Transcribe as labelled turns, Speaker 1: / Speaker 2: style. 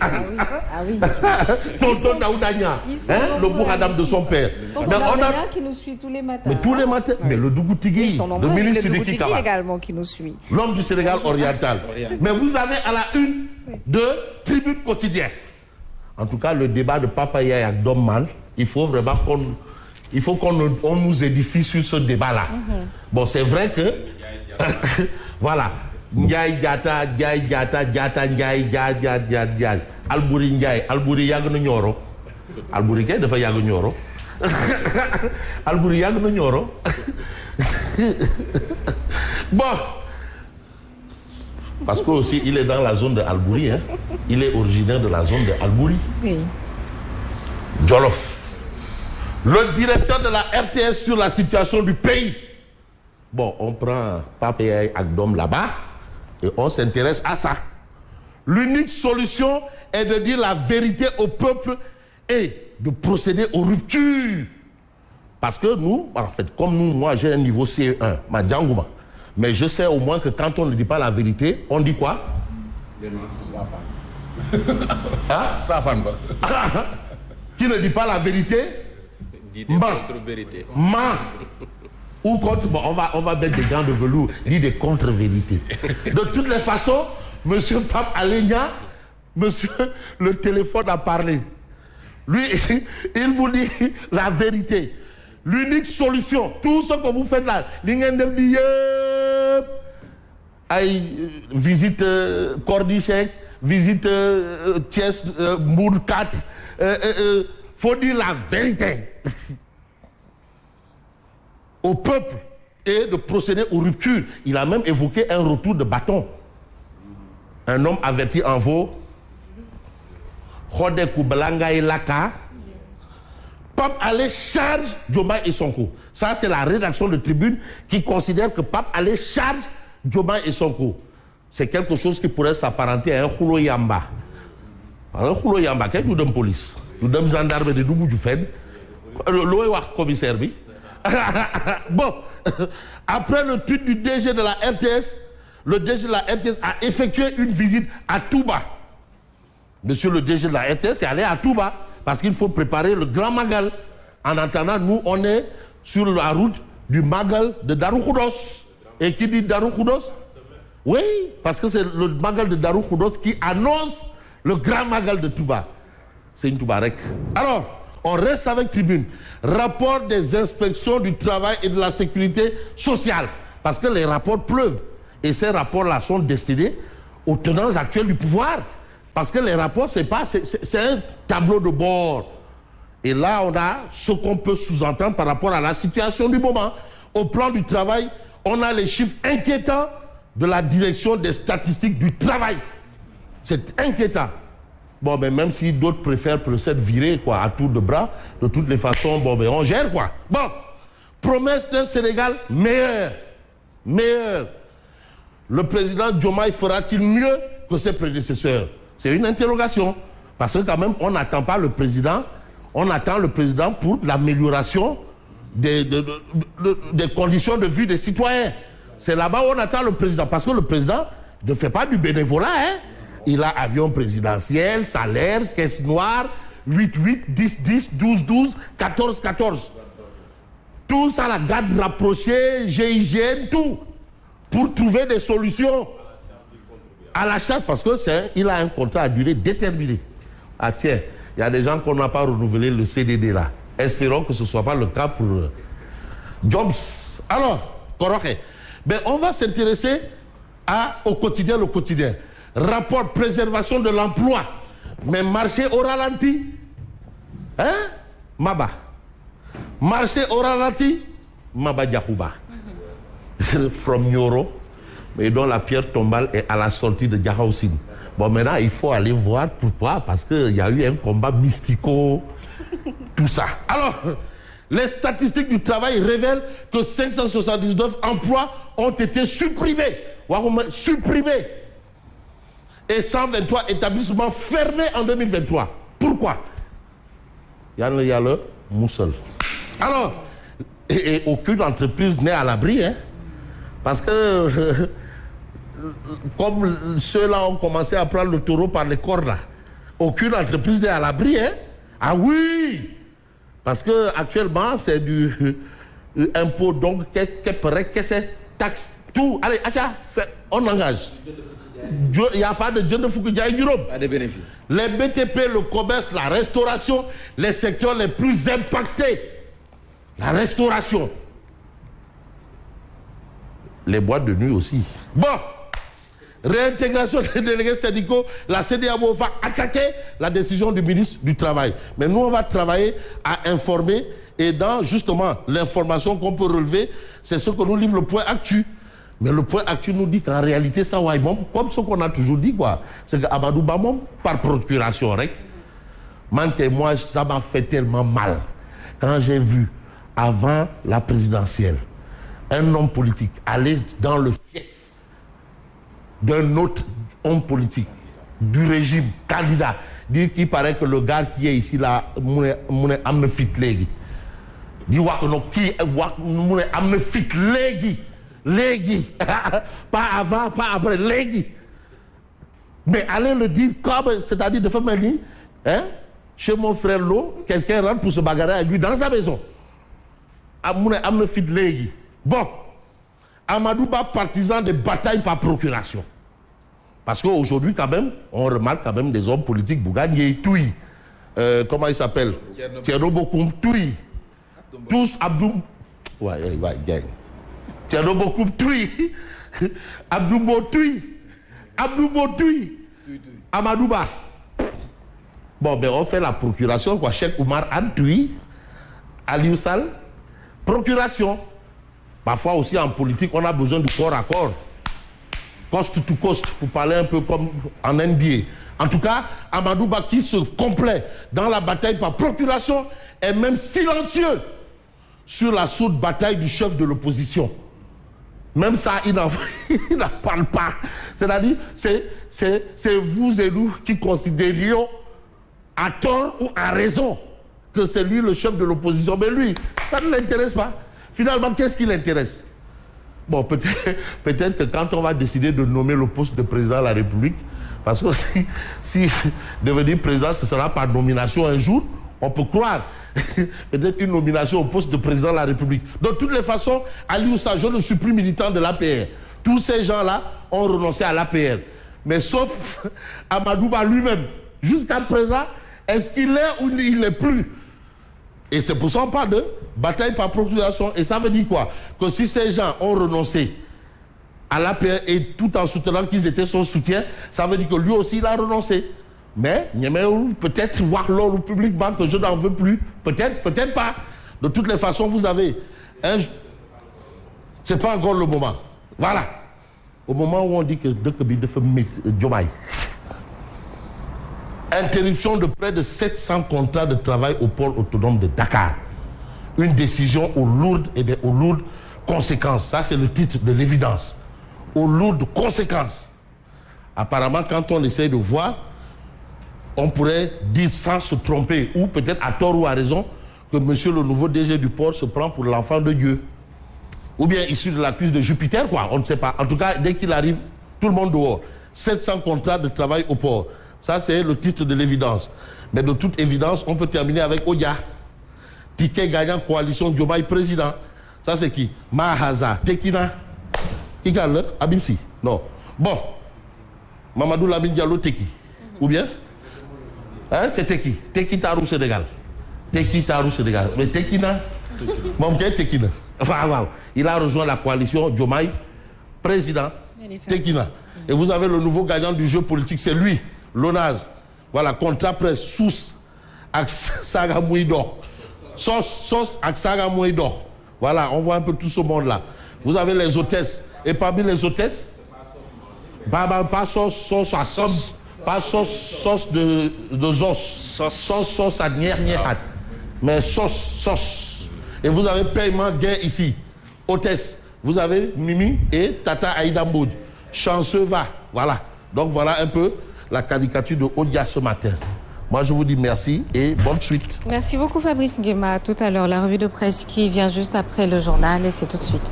Speaker 1: Ah oui.
Speaker 2: Tonton Daoudania, le Bouradam de son père.
Speaker 1: Mais on a qui nous suit tous les matins.
Speaker 2: Mais tous les matins. Mais le Dougoutigui, le ministre du Kikaba.
Speaker 1: Également qui nous suit.
Speaker 2: L'homme du Sénégal oriental. Mais vous avez à la une de Tribune Quotidienne. En tout cas, le débat de Papa Yaya avec Dommal, il faut vraiment qu'on nous édifie sur ce débat-là. Bon, c'est vrai que... voilà. Ndiaye Diatta, Ndiaye Diatta, Diatta Ndiaye, Ndiaye. Albouri Ndiaye, Albouri yàgg na Nioro. Albouri kay dafa yàgg Nioro. Albouri yàgg na Nioro. Bon. Parce que aussi, il est dans la zone de Albouri. Hein. Il est originaire de la zone de Albouri.
Speaker 1: Oui.
Speaker 2: Jolof. Le directeur de la RTS sur la situation du pays. Bon, on prend Pape Yaya Agdom là-bas et on s'intéresse à ça. L'unique solution est de dire la vérité au peuple et de procéder aux ruptures. Parce que nous, en fait, comme nous, moi j'ai un niveau CE1, ma Djangouma. Mais je sais au moins que quand on ne dit pas la vérité, on dit quoi? Qui ne dit pas la vérité?
Speaker 3: Dit des contre-vérités.
Speaker 2: Ou contre, bon, on va mettre des gants de velours, dit des contre-vérités. De toutes les façons, monsieur Pape Alenia, monsieur, le téléphone a parlé. Lui, il vous dit la vérité. L'unique solution, tout ce que vous faites là, visite Cordichek, visite Thiès, Mourkat, faut dire la vérité au peuple et de procéder aux ruptures. Il a même évoqué un retour de bâton. Un homme averti en vaut. Khodekou Belangay Laka. Pape Alé charge Diomaye et Sonko. Ça, c'est la rédaction de Tribune qui considère que Pape Alé charge Diomaye et Sonko. C'est quelque chose qui pourrait s'apparenter à un Khoulo Yamba. Un Khoulo Yamba, qu'est-ce que nous donne police? Nous donne gendarme de Doubou du Fed. Le commissaire, oui. Bon, après le tweet du DG de la RTS, le DG de la RTS a effectué une visite à Touba. Monsieur le DG de la RTS est allé à Touba parce qu'il faut préparer le grand Magal. En attendant, nous, on est sur la route du Magal de Darou Khoudoss. Et qui dit Darou Khoudoss? Oui, parce que c'est le Magal de Darou Khoudoss qui annonce le grand Magal de Touba. C'est une Toubarek. Alors, on reste avec Tribune. Rapport des inspections du travail et de la sécurité sociale. Parce que les rapports pleuvent. Et ces rapports-là sont destinés aux tenants actuels du pouvoir. Parce que les rapports, c'est un tableau de bord. Et là, on a ce qu'on peut sous-entendre par rapport à la situation du moment. Au plan du travail, on a les chiffres inquiétants de la direction des statistiques du travail. C'est inquiétant. Bon, mais même si d'autres préfèrent peut-être virer quoi, à tour de bras, de toutes les façons, bon, mais on gère quoi. Bon, promesse d'un Sénégal meilleur. Meilleur. Le président Diomaye fera-t-il mieux que ses prédécesseurs? C'est une interrogation. Parce que quand même, on n'attend pas le président, on attend le président pour l'amélioration des conditions de vie des citoyens. C'est là-bas où on attend le président. Parce que le président ne fait pas du bénévolat, hein. Il a avion présidentiel, salaire, caisse noire, 8-8, 10-10, 12-12, 14-14. Tout ça, la garde rapprochée, GIGN, tout. Pour trouver des solutions à la charge, parce que il a un contrat à durée déterminée. Ah tiens, il y a des gens qu'on n'a pas renouvelé le CDD là. Espérons que ce ne soit pas le cas pour Jobs. Alors, Koroké, ben, on va s'intéresser au quotidien, le quotidien. Rapport préservation de l'emploi. Mais marché au ralenti. Hein? Maba. Marché au ralenti. Maba Diakouba. From Nyoro. Mais dont la pierre tombale est à la sortie de Diakhaoussine. Bon, maintenant, il faut aller voir pourquoi. Parce qu'il y a eu un combat mystico. Tout ça. Alors, les statistiques du travail révèlent que 579 emplois ont été supprimés. Supprimés. Et 123 établissements fermés en 2023. Pourquoi? Il y a le moussel. Alors, et aucune entreprise n'est à l'abri, hein? Parce que, comme ceux-là ont commencé à prendre le taureau par les cornes, là, Aucune entreprise n'est à l'abri, hein? Ah oui! Parce que actuellement, c'est du impôt, donc, qu'est-ce c'est taxe, tout. Allez, achat, on engage. Il n'y a pas de Dieu de Foukoudjaï d'Europe.
Speaker 3: Pas de bénéfices.
Speaker 2: Les BTP, le commerce, la restauration, les secteurs les plus impactés. La restauration. Les boîtes de nuit aussi. Bon, réintégration des délégués syndicaux, la CEDEAO va attaquer la décision du ministre du Travail. Mais nous, on va travailler à informer et dans justement l'information qu'on peut relever, c'est ce que nous livre le point actu. Mais le point actu nous dit qu'en réalité, ça va comme ce qu'on a toujours dit, quoi. C'est que Amadou Bamom, par procuration, moi, ça m'a fait tellement mal quand j'ai vu, avant la présidentielle, un homme politique aller dans le fief d'un autre homme politique du régime, candidat, dire qu'il paraît que le gars qui est ici, là, Moune Amnefit Légui. Dit Moune Amnefit Légui. Pas avant, pas après, Légui. Mais allez le dire comme, c'est-à-dire de faire manier, hein, chez mon frère Lo, quelqu'un rentre pour se bagarrer avec lui dans sa maison. Moune Amnefit Légui. Bon, Amadou Ba, partisan des batailles par procuration. Parce qu'aujourd'hui, quand même, on remarque quand même des hommes politiques, Bougane, Touy, comment il s'appelle? Thierno Bokoum, Touy. Tous Abdoum. Ouais, gang. Thierno Bokoum, Touy. Abdoumbo Touy. Amadou Ba. Bon, ben on fait la procuration, quoi. Cheikh Oumar Anne Touy. Aliou Sall. Procuration. Parfois aussi en politique, on a besoin du corps à corps. Cost to cost, pour parler un peu comme en NBA. En tout cas, Amadou Ba qui se complaît dans la bataille par procuration est même silencieux sur la sourde bataille du chef de l'opposition. Même ça, il n'en parle pas. C'est-à-dire, c'est vous et nous qui considérions à tort ou à raison que c'est lui le chef de l'opposition. Mais lui, ça ne l'intéresse pas. Finalement, qu'est-ce qui l'intéresse? Bon, peut-être que quand on va décider de nommer le poste de président de la République, parce que si devenir président, ce sera par nomination un jour, on peut croire peut-être une nomination au poste de président de la République. De toutes les façons, Aliou Sall, je ne suis plus militant de l'APR. Tous ces gens-là ont renoncé à l'APR. Mais sauf Amadou Ba lui-même. Jusqu'à présent, est-ce qu'il est ou il n'est plus? Et c'est pour ça qu'on parle de bataille par procuration. Et ça veut dire quoi? Que si ces gens ont renoncé à l'APR et tout en soutenant qu'ils étaient son soutien, ça veut dire que lui aussi il a renoncé. Mais peut-être voir l'or publiquement que je n'en veux plus. Peut-être, peut-être pas. De toutes les façons, vous avez c'est pas encore le moment. Voilà. Au moment où on dit que Diomaye. Interruption de près de 700 contrats de travail au pôle autonome de Dakar. Une décision aux lourdes conséquences. Ça, c'est le titre de l'évidence. Aux lourdes conséquences. Apparemment, quand on essaie de voir, on pourrait dire sans se tromper, ou peut-être à tort ou à raison, que monsieur le nouveau DG du port se prend pour l'enfant de Dieu. Ou bien issu de la cuisse de Jupiter, quoi. On ne sait pas. En tout cas, dès qu'il arrive, tout le monde dehors. 700 contrats de travail au port. Ça, c'est le titre de l'évidence. Mais de toute évidence, on peut terminer avec Odia. Ticket gagnant coalition Diomaye président. Ça, c'est qui? Mahaza. Tekina. Qui gagne? Abimsi. Non. Bon. Mamadou Lamine Diallo Teki. Ou bien? Hein, c'est Teki. Teki Tarou Sénégal. Teki Tarou Sénégal. Mais Tekina. Mon gars, Tekina. Wow. Il a rejoint la coalition Diomaye président. Tekina. Et vous avez le nouveau gagnant du jeu politique, c'est lui. Lonaz, voilà, contrat presse, sous, Aksaga Mouidor. Sauce, Aksaga Mouidor. Voilà, on voit un peu tout ce monde-là. Vous avez les hôtesses. Et parmi les hôtesses, pas sauce de zos. Sauce à nier-nier-hat. Mais sauce. Et vous avez paiement gain ici. Hôtesse. Vous avez Mimi et Tata Aïda Mboud. Chanceux va. Voilà. Donc voilà un peu la caricature de Odia ce matin. Moi, je vous dis merci et bonne suite.
Speaker 1: Merci beaucoup, Fabrice Nguema. Tout à l'heure, la revue de presse qui vient juste après le journal et c'est tout de suite.